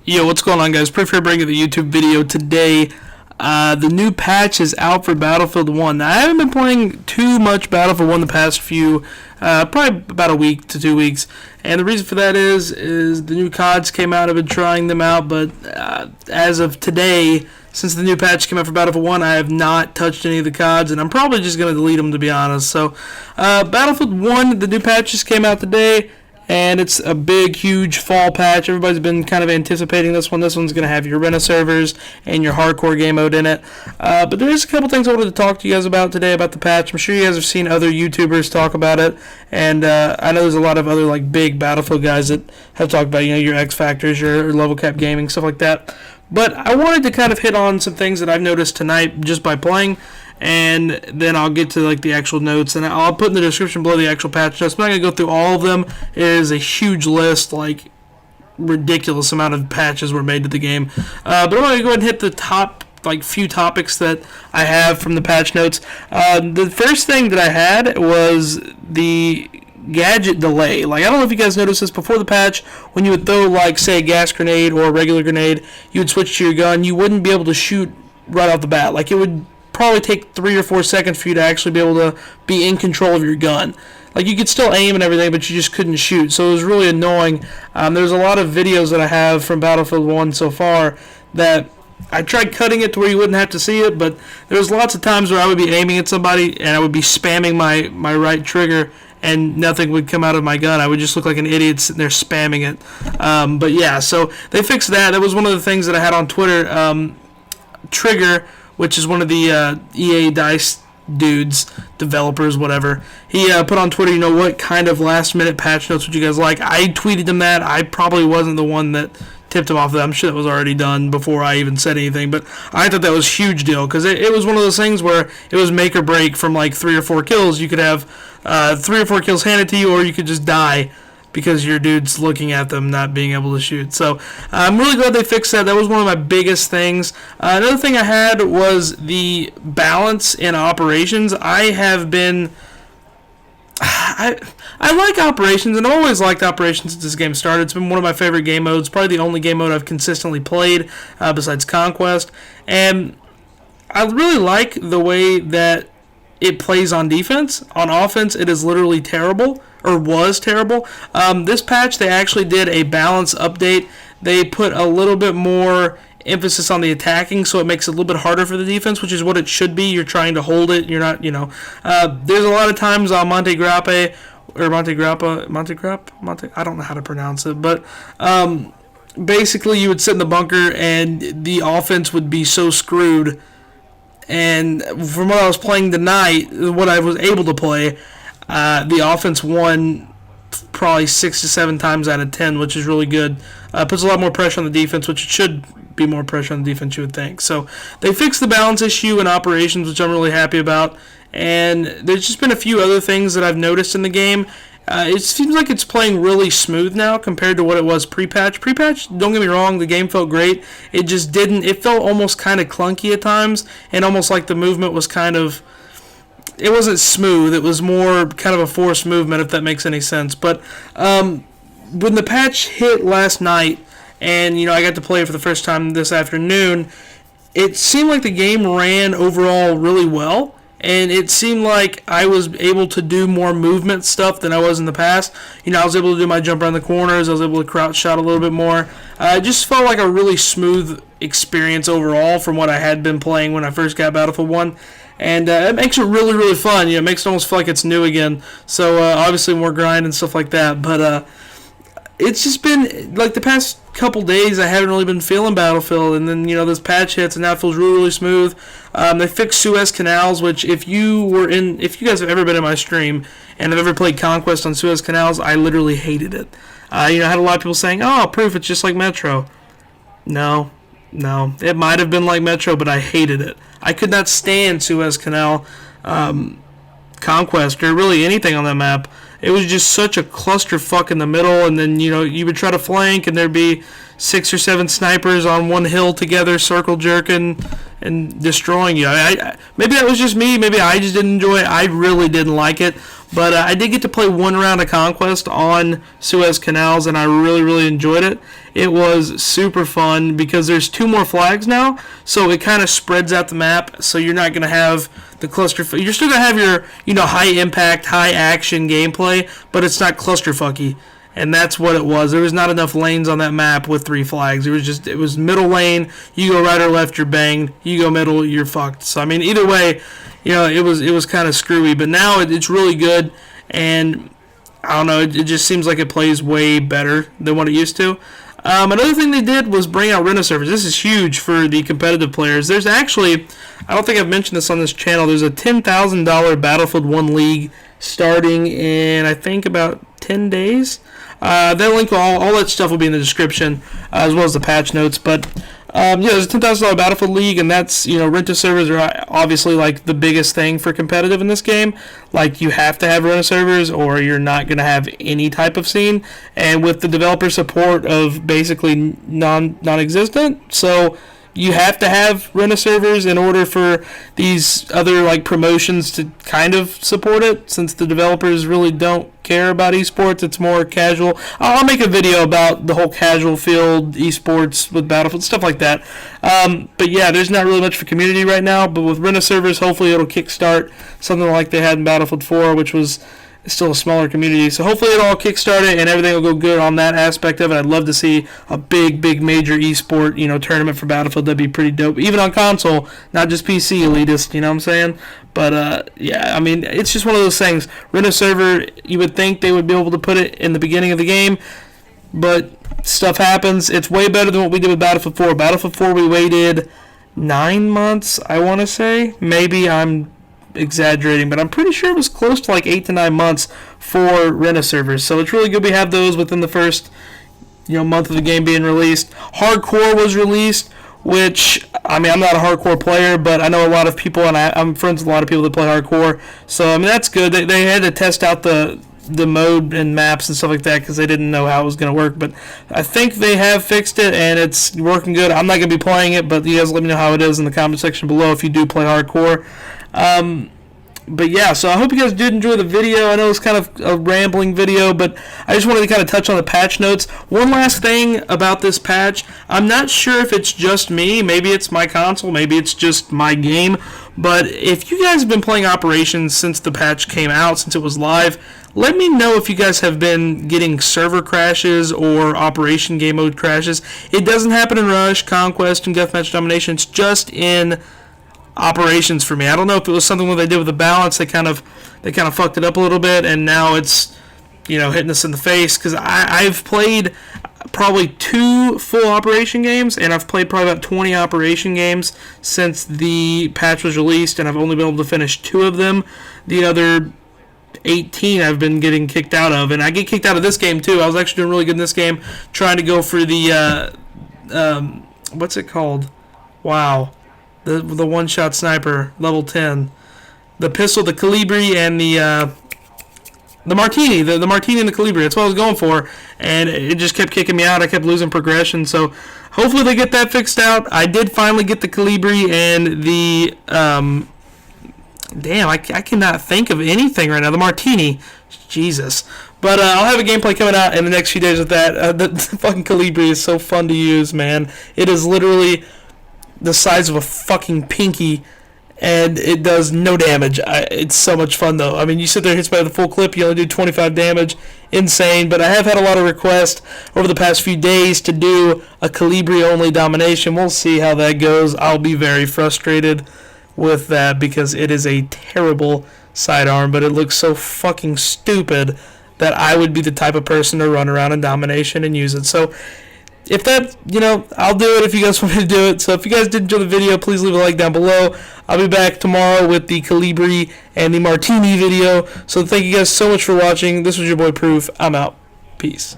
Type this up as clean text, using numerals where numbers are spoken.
Yo, what's going on, guys? Pretty fair bringing the YouTube video today. The new patch is out for Battlefield 1. Now, I haven't been playing too much Battlefield 1 the past few, probably about a week to 2 weeks. And the reason for that is the new CODs came out. I've been trying them out, but as of today, since the new patch came out for Battlefield 1, I have not touched any of the CODs, and I'm probably just going to delete them, to be honest. So, Battlefield 1, the new patch just came out today. And it's a big, huge fall patch. Everybody's been kind of anticipating this one. This one's going to have your arena servers and your hardcore game mode in it. But there's a couple things I wanted to talk to you guys about today about the patch. I'm sure you guys have seen other YouTubers talk about it. And I know there's a lot of other like big Battlefield guys that have talked about, your X Factors, your level cap gaming, stuff like that. But I wanted to kind of hit on some things that I've noticed tonight just by playing. And then I'll get to like the actual notes, and I'll put in the description below the actual patch notes. I'm not going to go through all of them. It is a huge list, like ridiculous amount of patches were made to the game. But I'm going to go ahead and hit the top few topics that I have from the patch notes. The first thing that I had was the gadget delay. I don't know if you guys noticed this before the patch. When you would throw say a gas grenade or a regular grenade, you would switch to your gun. You wouldn't be able to shoot right off the bat. It would probably take 3 or 4 seconds for you to actually be able to be in control of your gun. You could still aim and everything, but you just couldn't shoot, so it was really annoying. There's a lot of videos that I have from Battlefield 1 so far that I tried cutting it to where you wouldn't have to see it, but there was lots of times where I would be aiming at somebody and I would be spamming my right trigger and nothing would come out of my gun. I would just look like an idiot sitting there spamming it. But yeah, so they fixed that. That was one of the things that I had on Twitter. Trigger, which is one of the EA DICE dudes, developers, whatever. He put on Twitter, what kind of last-minute patch notes would you guys like? I tweeted him that. I probably wasn't the one that tipped him off of that. I'm sure that was already done before I even said anything, but I thought that was a huge deal, because it was one of those things where it was make or break from 3 or 4 kills. You could have 3 or 4 kills handed to you, or you could just die because your dude's looking at them not being able to shoot. So I'm really glad they fixed that. That was one of my biggest things. Another thing I had was the balance in operations. I like operations, and I've always liked operations since this game started. It's been one of my favorite game modes, probably the only game mode I've consistently played besides Conquest. And I really like the way that it plays on defense. On offense, it is literally terrible, or was terrible. This patch, they actually did a balance update. They put a little bit more emphasis on the attacking, so it makes it a little bit harder for the defense, which is what it should be. You're trying to hold it. You're not, there's a lot of times on Monte Grappa, I don't know how to pronounce it, but basically you would sit in the bunker and the offense would be so screwed. And from what I was playing tonight, what I was able to play, the offense won probably 6 to 7 times out of 10, which is really good. Puts a lot more pressure on the defense, which it should be more pressure on the defense, you would think. So they fixed the balance issue in operations, which I'm really happy about. And there's just been a few other things that I've noticed in the game. It seems like it's playing really smooth now compared to what it was pre-patch. Pre-patch, don't get me wrong, the game felt great. It just didn't, it felt almost kind of clunky at times, and almost like the movement was kind of, it wasn't smooth. It was more kind of a forced movement, if that makes any sense. But when the patch hit last night, and I got to play it for the first time this afternoon, it seemed like the game ran overall really well. And it seemed like I was able to do more movement stuff than I was in the past. I was able to do my jump around the corners. I was able to crouch shot a little bit more. It just felt like a really smooth experience overall from what I had been playing when I first got Battlefield 1. And it makes it really, really fun. It makes it almost feel like it's new again. So obviously more grind and stuff like that. But it's just been, the past couple days, I haven't really been feeling Battlefield, and then, this patch hits, and now it feels really, really smooth. They fixed Suez Canals, which if you guys have ever been in my stream, and have ever played Conquest on Suez Canals, I literally hated it. I had a lot of people saying, oh, proof, it's just like Metro. No, it might have been like Metro, but I hated it. I could not stand Suez Canal, Conquest, or really anything on that map. It was just such a clusterfuck in the middle, and then, you would try to flank, and there'd be 6 or 7 snipers on one hill together, circle jerking and destroying you. Maybe that was just me. Maybe I just didn't enjoy it. I really didn't like it. But I did get to play one round of Conquest on Suez Canals, and I really, really enjoyed it. It was super fun because there's 2 more flags now, so it kind of spreads out the map, so you're not going to have the cluster. You're still going to have your high impact, high action gameplay, but it's not clusterfucky. And that's what it was. There was not enough lanes on that map with 3 flags. It was middle lane. You go right or left, you're banged. You go middle, you're fucked. So I mean, either way, it was kind of screwy. But now it's really good, and I don't know. It just seems like it plays way better than what it used to. Another thing they did was bring out rent servers. This is huge for the competitive players. There's actually, I don't think I've mentioned this on this channel, there's a $10,000 Battlefield 1 League starting in, I think, about 10 days. That link, all that stuff will be in the description, as well as the patch notes. But there's a $10,000 Battlefield League, and that's, rent-a-servers are obviously like the biggest thing for competitive in this game. Like, you have to have rent-a-servers, or you're not going to have any type of scene. And with the developer support of basically non-existent, so you have to have rent-a-servers in order for these other like promotions to kind of support it, since the developers really don't care about esports. It's more casual. I'll make a video about the whole casual field esports with Battlefield, stuff like that. But yeah, there's not really much for community right now, but with rent-a-servers, hopefully it'll kickstart something like they had in Battlefield 4, which was still a smaller community. So hopefully it'll all kickstart it and everything will go good on that aspect of it. I'd love to see a big major esport, tournament for Battlefield. That'd be pretty dope. Even on console, not just PC elitist, you know what I'm saying? But yeah, I mean, it's just one of those things. Rent a server, you would think they would be able to put it in the beginning of the game, but stuff happens. It's way better than what we did with Battlefield 4. Battlefield 4, we waited 9 months, I want to say. Maybe I'm exaggerating, but I'm pretty sure it was close to like 8 to 9 months for rent-a-servers. So it's really good we have those within the first month of the game being released. Hardcore was released, which, I mean, I'm not a hardcore player, but I know a lot of people, and I'm friends with a lot of people that play hardcore. So I mean, that's good. They had to test out the mode and maps and stuff like that because they didn't know how it was going to work. But I think they have fixed it and it's working good. I'm not going to be playing it, but you guys let me know how it is in the comment section below if you do play hardcore. But yeah, so I hope you guys did enjoy the video. I know it's kind of a rambling video, but I just wanted to kind of touch on the patch notes. One last thing about this patch, I'm not sure if it's just me, maybe it's my console, maybe it's just my game, but if you guys have been playing Operations since the patch came out, since it was live, let me know if you guys have been getting server crashes or Operation game mode crashes. It doesn't happen in Rush, Conquest, and Deathmatch Domination. It's just in Operations for me. I don't know if it was something what they did with the balance. They kind of fucked it up a little bit, and now it's hitting us in the face. Because I've played probably 2 full Operation games, and I've played probably about 20 Operation games since the patch was released, and I've only been able to finish 2 of them. The other 18 I've been getting kicked out of, and I get kicked out of this game too. I was actually doing really good in this game, trying to go for the what's it called? Wow. The one-shot sniper, level 10. The pistol, the Calibri, and the Martini. The Martini and the Calibri. That's what I was going for. And it just kept kicking me out. I kept losing progression. So hopefully they get that fixed out. I did finally get the Calibri and the... damn, I cannot think of anything right now. The Martini. Jesus. But I'll have a gameplay coming out in the next few days with that. The fucking Calibri is so fun to use, man. It is literally the size of a fucking pinky, and it does no damage. It's so much fun, though. I mean, you sit there, hits by the full clip, you only do 25 damage. Insane. But I have had a lot of requests over the past few days to do a Calibri-only domination. We'll see how that goes. I'll be very frustrated with that because it is a terrible sidearm, but it looks so fucking stupid that I would be the type of person to run around in domination and use it. So if that, I'll do it if you guys want me to do it. So if you guys did enjoy the video, please leave a like down below. I'll be back tomorrow with the Calibri and the Martini video. So thank you guys so much for watching. This was your boy Proof. I'm out. Peace.